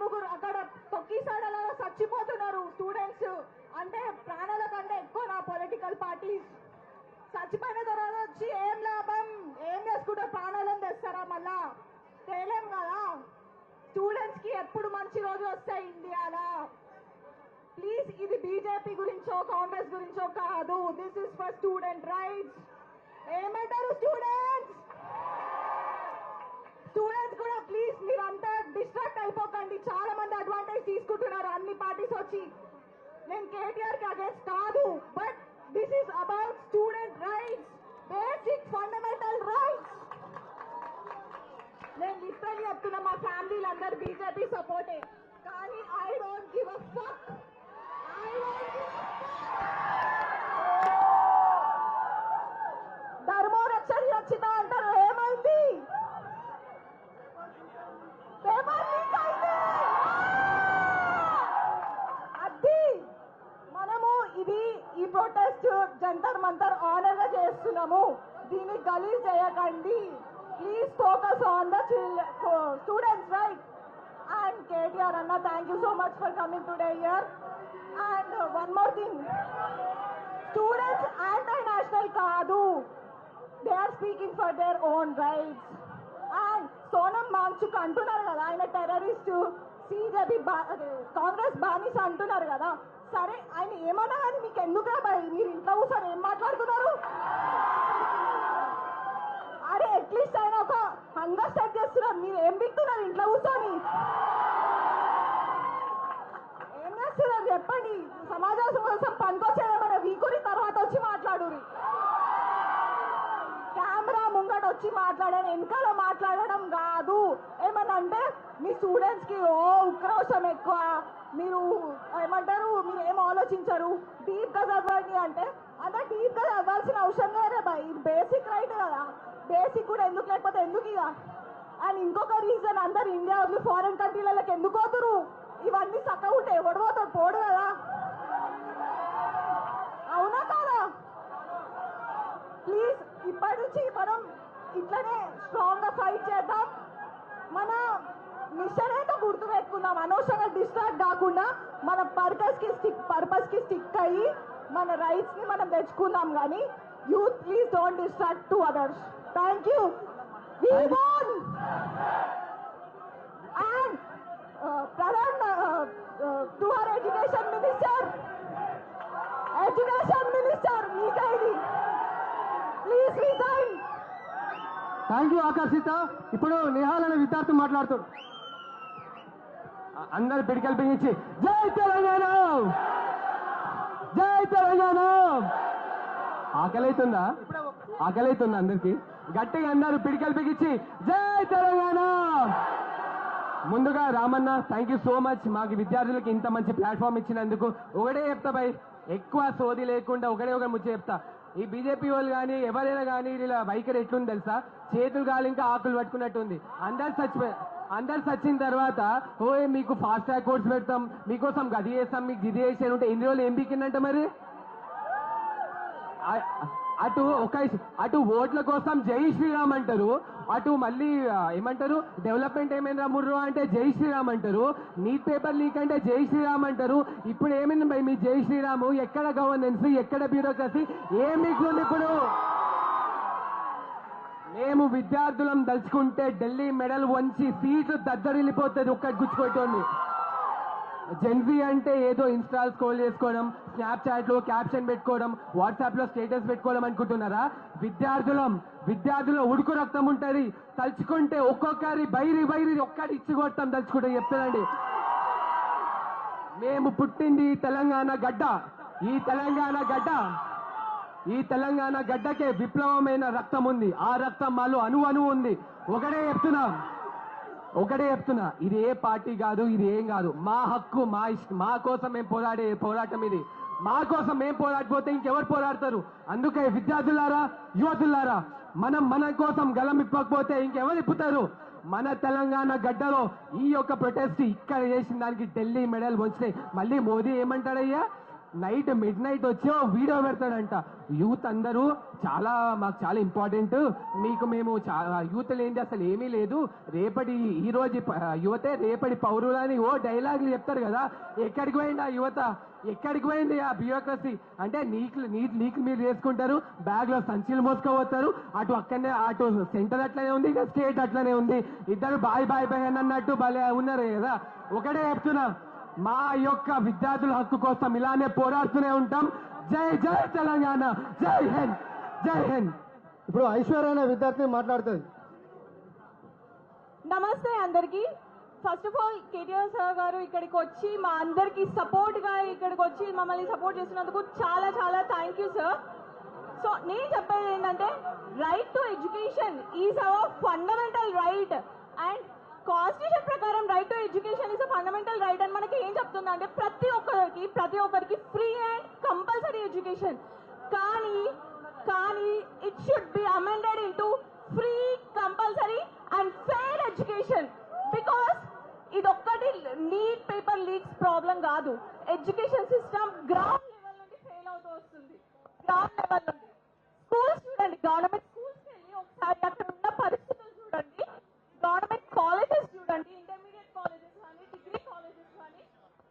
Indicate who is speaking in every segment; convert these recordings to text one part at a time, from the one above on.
Speaker 1: నలుగురు అక్కడ తొక్కిసాడలో చచ్చిపోతున్నారు స్టూడెంట్స్. అంటే ప్రాణాల కంటే ఎక్కువ నా పొలిటికల్ పార్టీస్. చచ్చిపోయిన తర్వాత వచ్చి ఏం లాభం, ఏం చేసుకుంటే ప్రాణాలను తెస్తారా? మళ్ళా తేలేం కదా. స్టూడెంట్స్ కి ఎప్పుడు మంచి రోజులు వస్తాయి ఇండియాలో. ప్లీజ్, ఇది బీజేపీ గురించో కాంగ్రెస్ గురించో కాదు. This is for student rights. ఏమంటారు స్టూడెంట్స్? స్టూడెంట్స్ కూడా ప్లీజ్ మీరంతా డిస్ట్రాక్ట్ అయిపోకండి. చాలా మంది అడ్వాంటేజ్ తీసుకుంటున్నారు అన్ని పార్టీస్ వచ్చి. నేను కేటీఆర్ కి అగేన్స్ట్ కాదు, but this is about student rights, basic fundamental rights. నేను లిటరల్లీ చెప్తున్నా, మా ఫ్యామిలీలు అందరు బీజేపీ సపోర్టే, కానీ I don't give a fuck. ధర్మో రక్షణ రక్షిత అంటారు. ఏమైంది? పేపర్ లీక్ అయింది. అది మనము ఈ ప్రొటెస్ట్ జంతర్ మంతర్ ఆనర్ గా చేస్తున్నాము. దీన్ని గలీజ్ చేయకండి. Please focus on the students right. And KTR అన్న, thank you so much for coming today here. And one more thing, students anti national కాదు, they are speaking for their own rights. And Sonam Wangchuk అంటున్నారు కదా, ఆయన టెర్రరిస్ట్, సిజేపీ కాంగ్రెస్ బానిస అంటున్నారు కదా. సరే, ఆయన ఏమన్నా కానీ మీకు ఎందుకు రాబాయి? మీరు ఇంట్లో కూర్చొని ఏం మాట్లాడుతున్నారు? అరే అట్లీస్ట్ ఆయన ఒక హంగర్ స్టార్ట్ చేస్తున్నారు, మీరు ఏం బిగుతున్నారు ఇంట్లో కూర్చొని? ఏం చేస్తున్నారు చెప్పండి? సమాజం కోసం పనికొచ్చేదేమన్నా వీకుని తర్వాత వచ్చి మాట్లాడురి. కెమెరా ముంగట వచ్చి మాట్లాడాను, వెనకాల మాట్లాడడం కాదు. ఏమనంటే మీ స్టూడెంట్స్ కి ఉక్రోషం ఎక్కువ, మీరు ఏమంటారు, మీరు ఏం ఆలోచించరు, డీప్ గా చదవండి అంటే అంత డీప్ గా చదవాల్సిన అవసరం లేదే బాయ్. ఇది బేసిక్ రైట్ కదా. బేసిక్ కూడా ఎందుకు లేకపోతే ఎందుకు ఇక? అండ్ ఇంకొక రీజన్, అందరు ఇండియా వదిలి ఫారెన్ కంట్రీలకి ఎందుకు పోతురు? ఇవన్నీ చక్కగా ఉంటే ఎవడు పోతాడు? పోడు కదా. అవునా కాదా? ప్లీజ్ ఇప్పటి నుంచి మనం ఇట్లనే స్ట్రాంగ్ గా ఫైట్ చేద్దాం. మన మిషన్ అయితే గుర్తు పెట్టుకుందాం. అనవసరంగా డిస్ట్రాక్ట్ కాకుండా మన పర్పస్ కి స్టిక్ అయ్యి మన రైట్స్ ని మనం తెచ్చుకుందాం. కానీ youth please don't distract to others. Thank you. We won. And Pradhan to our education minister మీకైది please resign.
Speaker 2: Thank you Akarshita. ఇప్పుడు నిహాల్ అనే విద్యార్థి మాట్లాడుతాడు. అందరు పిడికలు బిగించి జై తెలంగాణ, జై తెలంగాణ. ఆకలైతుందా? ఆకలైతుందా అందరికి? గట్టిగా అందరూ పిడికలు బిగించి జై తెలంగాణ. ముందుగా Ramanna, thank you so much మాకు విద్యార్థులకి ఇంత మంచి ప్లాట్ఫామ్ ఇచ్చినందుకు. ఒకటే చెప్తా భయ్, ఎక్కువ సోది లేకుండా ఒకటే ఒక ముచ్చ చెప్తా. ఈ బీజేపీ వాళ్ళు కానీ ఎవరైనా కానీ ఇలా వైఖరి ఎట్లుంది తెలుసా? చేతులు కాలు ఇంకా ఆకులు పట్టుకున్నట్టుంది. అందరు చచ్చిన తర్వాత మీకు ఫాస్ట్ ట్రాక్ కోర్స్ పెడతాం, మీకోసం గది చేస్తాం, మీకు గిది చేసి ఉంటే ఎన్ని రోజులు ఏం బీకిందంట మరి? అటు ఓట్ల కోసం జై శ్రీరామ్ అంటారు, అటు మళ్ళీ ఏమంటారు డెవలప్మెంట్ ఏమైందా ముర్రు అంటే జై శ్రీరామ్ అంటారు, నీట్ పేపర్ లీక్ అంటే జై శ్రీరామ్ అంటారు. ఇప్పుడు ఏమైంది భయ్ మీ జై శ్రీరామ్? ఎక్కడ గవర్నెన్స్, ఎక్కడ బ్యూరోక్రసీ, ఏం మీకుంది? ఇప్పుడు మేము విద్యార్థులం దలుచుకుంటే ఢిల్లీ మెడల్ వంచి సీట్లు దద్దరిల్లిపోతుంది ఒక్కటి గుచ్చుకోవటోంది. జెన్జీ అంటే ఏదో ఇన్స్టాల్ స్క్రోల్ చేసుకోవడం, స్నాప్చాట్ లో క్యాప్షన్ పెట్టుకోవడం, వాట్సాప్ లో స్టేటస్ పెట్టుకోవడం అనుకుంటున్నారా? విద్యార్థుల ఉడుకు రక్తం ఉంటది. తలుచుకుంటే ఒక్కొక్కరి బైరి ఒక్కటి ఇచ్చి కొడతాం తలుచుకుంటే చెప్తానండి. మేము పుట్టింది తెలంగాణ గడ్డ. ఈ తెలంగాణ గడ్డకే విప్లవమైన రక్తం ఉంది. ఆ రక్తం మాలో అణువు ఉంది. ఒకటే చెప్తున్నా, ఇది ఏ పార్టీ కాదు, ఇది ఏం కాదు. మా హక్కు, మా ఇష్టం, మా కోసం మేము పోరాడే పోరాటం ఇది. మా కోసం మేము పోరాడిపోతే ఇంకెవరు పోరాడతారు? అందుకే విద్యార్థులారా, యువతులారా, మన కోసం గలం ఇప్పకపోతే ఇంకెవరు ఇప్పుతారు? మన తెలంగాణ గడ్డలో ఈ యొక్క ప్రొటెస్ట్ ఇక్కడ చేసిన దానికి ఢిల్లీ మెడల్ వచ్చినాయి. మళ్ళీ మోదీ ఏమంటాడయ్యా? నైట్ మిడ్ నైట్ వచ్చి ఓ వీడియో పెడతాడంట. యూత్ అందరూ మాకు చాలా ఇంపార్టెంట్, మీకు మేము యూత్ లేనిది అసలు ఏమీ లేదు, ఈ రోజు యువతే రేపటి పౌరులు అని ఓ డైలాగులు చెప్తారు కదా. ఎక్కడికి పోయింది ఆ యువత, ఎక్కడికి పోయింది ఆ బ్యూరోక్రసీ? అంటే నీకు మీరు చేసుకుంటారు, బ్యాగ్ లో సంచులు మోసుకోపోతారు, అటు సెంటర్ అట్లనే ఉంది, ఇక స్టేట్ అట్లనే ఉంది. ఇద్దరు బాయ్ బాయ్ బాయ్ అని అన్నట్టు భలే ఉన్నారు కదా. ఒకటే చెప్తున్నా, మా యొక్క విద్యార్థుల హక్కు కోసం ఇలానే పోరాడుతూనే ఉంటాం. జై జై తెలంగాణ, జై హింద్, జై హింద్.
Speaker 3: ఇప్పుడు ఐశ్వర్య అనే విద్యార్థి మాట్లాడుతుంది.
Speaker 1: నమస్తే అందరికి. First of all KTR sir గారు ఇక్కడికి వచ్చి మా అందరికి సపోర్ట్ గా ఇక్కడికి వచ్చి మమ్మల్ని సపోర్ట్ చేసినందుకు చాలా చాలా థ్యాంక్ యూ సార్. సో నేను చెప్పేది ఏంటంటే, right to education is our fundamental right and constitution ప్రకారం right to education is a fundamental right అని మనకి ఏం చెప్తుందా అంటే, ప్రతి ఒక్కరికి ఫ్రీ అండ్ కంపల్సరీ ఎడ్యుకేషన్. కానీ it should be amended into free, compulsory and fair education. Because ఇదొక్కటి నీట్ పేపర్ లీక్స్ ప్రాబ్లం కాదు. ఎడ్యుకేషన్ సిస్టమ్ గ్రౌండ్ లెవెల్ నుండి ఫెయిల్ అవుతూ వస్తుంది. గ్రౌండ్ లెవెల్ నుండి స్కూల్స్ చూడండి, గవర్నమెంట్ స్కూల్స్ వెళ్ళి ఒకసారి అక్కడ ఉన్న పరిస్థితులు చూడండి. గవర్నమెంట్ కాలేజెస్ చూడండి, ఇంటర్మీడియట్ కాలేజెస్ కానీ డిగ్రీ కాలేజెస్ కానీ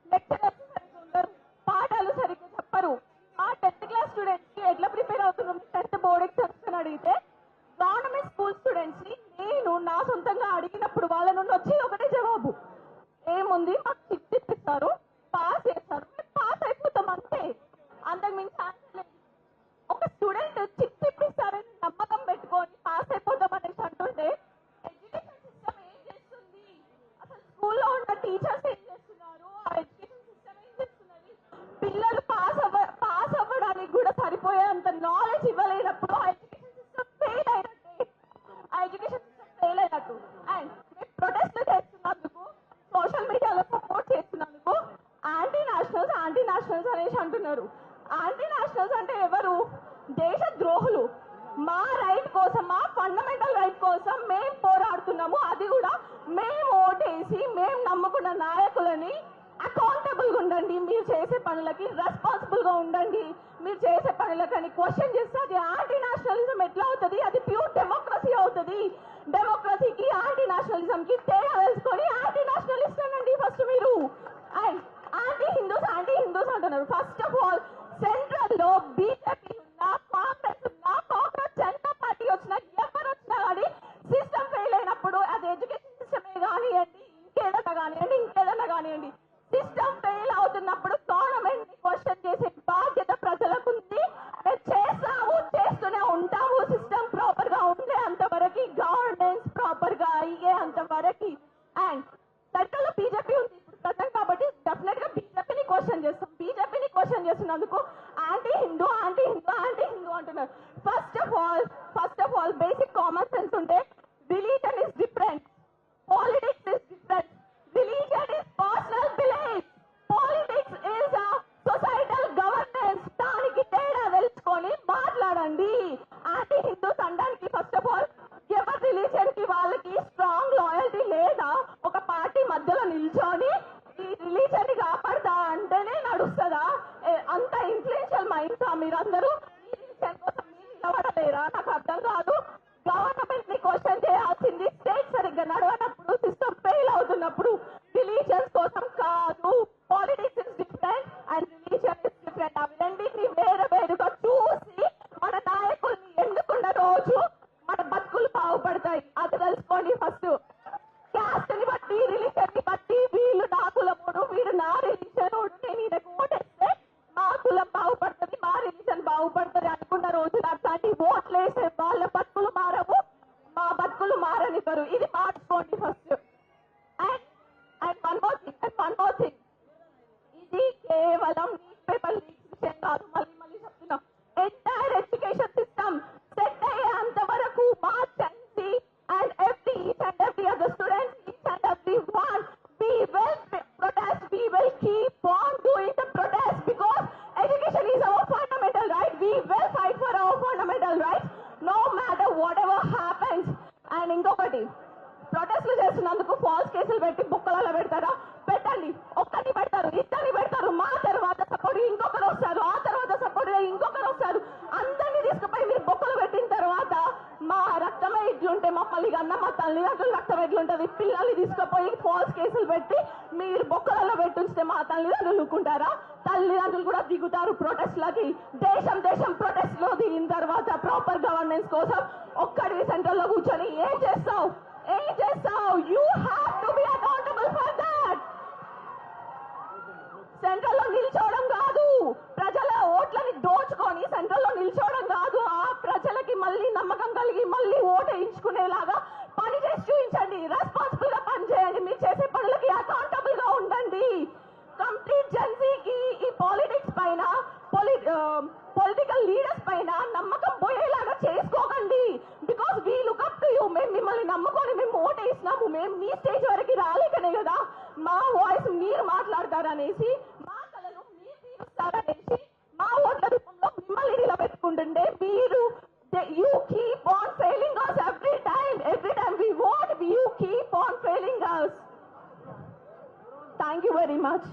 Speaker 1: లెక్చరర్స్ సరిగ్గా ఉండరు, పాఠాలు సరిగ్గా చెప్పరు. ఆ 10th క్లాస్ స్టూడెంట్స్ కి ఎట్లా ప్రిపేర్ అవుతున్నాం 10th బోర్డ్ ఎగ్జామ్స్ అని అడిగితే, గవర్నమెంట్ స్కూల్ స్టూడెంట్స్ ని నేను నా సొంతంగా అడిగినప్పుడు వాళ్ళ నుండి వచ్చి ఒకటే జవాబు, ఏముంది మాకు చిట్ ఇప్పిస్తారు, పాస్ చేస్తారు, పాస్ అయిపోతాం అంతే, అంతకు మించి ఆన్సర్ లేదు. ఒక స్టూడెంట్ చిట్ ఇప్పిస్తారని నమ్మకం పెట్టుకొని పాస్ అయిపోతాం అనేసి అంటుంటే, ఎడ్యుకేషన్ సిస్టమ్ ఏం చేస్తుంది, అసలు స్కూల్లో ఉన్న టీచర్స్ ఏం చేస్తున్నారు, ఆ ఎడ్యుకేషన్ సిస్టమ్ ఏం చేస్తున్నది? పిల్లలు పాస్ అవ్వడానికి కూడా సరిపోయేంత నాలెడ్జ్ ఇవ్వలేనప్పుడు ఆ ఎడ్యుకేషన్ సిస్టమ్ ఫెయిల్ అయినట్టే. ఆ ఎడ్యుకేషన్ సిస్టమ్ ఫెయిల్ అయినట్టు. అండ్ మేము ప్రొటెస్ట్లు చేస్తున్నందుకు, సోషల్ మీడియాలో సపోర్ట్ చేస్తున్నందుకు యాంటీ నేషనల్స్ అనేసి అంటున్నారు. యాంటీ నేషనల్స్ అంటే ఎవరు? దేశ ద్రోహులు. మా రైట్ కోసం, మా ఫండమెంటల్ రైట్ కోసం మేము పోరాడుతున్నాము. అది కూడా మేము ఓటేసి మేము నమ్ముకున్న నాయకులని అకౌంటబుల్ గా ఉండండి, మీరు చేసే పనులకి రెస్పాన్సిబుల్ గా ఉండండి. మీరు చేసే పనులకని క్వశ్చన్ చేస్తే అది యాంటీ నేషనలిజం ఎట్లా అవుతుంది? అది ప్యూర్ డెమోక్రసీ అవుతుంది. డెమోక్రసీకి యాంటీ నేషనలిజం కి తేడా తెలుసుకొని యాంటీ నేషనలిస్ట్ అనండి ఫస్ట్ మీరు. అండ్ యాంటీ హిందూస్ అంటున్నారు. ఫస్ట్ ఆఫ్ ఆల్ సెంట్రల్ లో బీజేపీ ఉన్నా, కాంగ్రెస్ ఉన్నా, కాంగ్రెస్ జనతా పార్టీ వచ్చినా, ఎవరు వచ్చినా కానీ సిస్టమ్ ఫెయిల్ అయినప్పుడు అది ఎడ్యుకేషన్ సిస్టమే కానివ్వండి, ఇంకేదన్నా కానివ్వండి, సిస్టమ్ ఫెయిల్ అవుతున్నప్పుడు గవర్నమెంట్ ని క్వశ్చన్ చేసే బాధ్యత ప్రజలకు ఉంది. మేము చేస్తూనే ఉంటాము. సిస్టమ్ ప్రాపర్ గా ఉండే అంతవరకు, గవర్నెన్స్ ప్రాపర్ గా అయ్యే అంతవరకు. అండ్ సెంట్రల్ లో బీజేపీ ఉంది ఇప్పుడు ప్రజెంట్, కాబట్టి డెఫినెట్ గా బీజేపీని క్వశ్చన్ చేస్తాం. బీజేపీని క్వశ్చన్ చేస్తున్నందుకు యాంటీ హిందూ అంటున్నారు. First of all basic common sense ఉంటే, religion is different, politics is different. Religion is personal belief, politics is a societal governance. దానికి తేడా తెలుసుకొని మాట్లాడండి. యాంటీ హిందూస్ అనడానికి ఫస్ట్ ఆఫ్ ఆల్ ఎవరి రిలీజన్ కి వాళ్ళకి స్ట్రాంగ్ లాయల్టీ లేదా? ఒక పార్టీ మధ్యలో నిల్చొని ఈ రిలీజన్ ని కాపాడతా అంటేనే నడుస్తుందా? అంత ఇన్ఫ్లుయెన్షియల్ మైండ్సా మీరందరూ? ఈ రిలీజన్ కోసం మీరు నిలబడలేరా? నాకు అర్థం కాదు. గవర్నమెంట్ ని క్వశ్చన్ చేయాల్సింది స్టేట్ సరిగ్గా నడవనప్పుడు, సిస్టమ్ ఫెయిల్ అవుతున్నప్పుడు. రిలీజియన్స్ కోసం కాదు. Politics is different and religion is different. అవి రెండింటిని వేరుగా చూసి మన నాయకుల్ని ఎన్నుకున్న రోజు మన బతుకులు బాగుపడతాయి. అది తెలుసుకోండి ఫస్ట్. క్యాస్ట్ ని బట్టి, రిలీజన్ ని బట్టి, వీళ్ళు నా కులముడు, వీడు నా రిలీజన్, నేను ఈయనకు ఓటేస్తే మా కులం బాగుపడుతుంది, మా రిలీజన్ బాగుపడుతుంది అనుకున్న రోజు అట్లాంటి ఓట్లు వేసే వాళ్ళ బతుకులు మారవు, మా బతుకులు మారనివ్వరు. ఇది మార్చుకోండి first. And one more thing, ఇది కేవలం న్యూస్ పేపర్ లీక్స్ విషయం కాదు. మళ్ళీ చెప్తున్నాం, ఎంటైర్ ఎడ్యుకేషన్ సిస్టమ్ సెట్ అయ్యేంత వరకు మా చెన్సీ and each and every other student, each and every one, we will protest, we will keep on doing the protest because education is our fundamental right. We will fight for our fundamental rights no matter whatever happens. And ఇంకొకటి, ప్రొటెస్ట్లు చేస్తున్నందుకు falls కేసులు పెట్టి బుక్కలలో పెడతారా? పెట్టండి. ఒక్కరిని పెడతారు, ఇద్దరిని పెడతారు, మా తర్వాత సపోర్ట్ ఇంకొకరు పిల్లల్ని తీసుకుపోయి ఫాల్స్ కేసులు పెట్టి మీరు బొక్కలలో పెట్టుంచితే మా తల్లిదండ్రులు ఊరుకుంటారా? తల్లిదండ్రులు కూడా దిగుతారు ప్రొటెస్ట్లకి. దేశం దేశం ప్రొటెస్ట్ లో దిగిన తర్వాత ప్రాపర్ గవర్నెన్స్ కోసం ఒక్కడివి సెంట్రల్ లో కూర్చొని ఏం చేస్తావు? You have to be accountable for that. Central లో నిల్చోవడం కాదు, ప్రజల ఓట్లని దోచుకొని సెంట్రల్ లో నిల్చోవడం కాదు, ఆ ప్రజలకి మళ్ళీ నమ్మకం కలిగి మళ్ళీ ఓటు వేయించుకునేలాగా పని చేసి చూపించండి. రెస్పాన్సిబుల్ గా పని చేయండి. మీరు చేసే పనులకి అకౌంటబుల్ గా ఉండండి. కంప్లీట్ జెన్సీకి ఈ పాలిటిక్స్ పైన పొలిటికల్ లీడర్స్ పైన నమ్మకం పోయేలాగా చేసుకోకండి. Because we look up to you. మేము మిమ్మల్ని నమ్ముకొని మేము ఓటు వేసినాము. మేము మీ స్టేజ్ వరకు రాలేకనే కదా మా వాయిస్ మీరు మాట్లాడతారనేసి, మా కళలు మీరు తీరుస్తారనేసి, మా ఓట్ల రూపంలో మిమ్మల్ని నిలబెట్టుకుంటుండే మీరు you keep on failing us every time we vote, you keep on failing us. Thank you very much.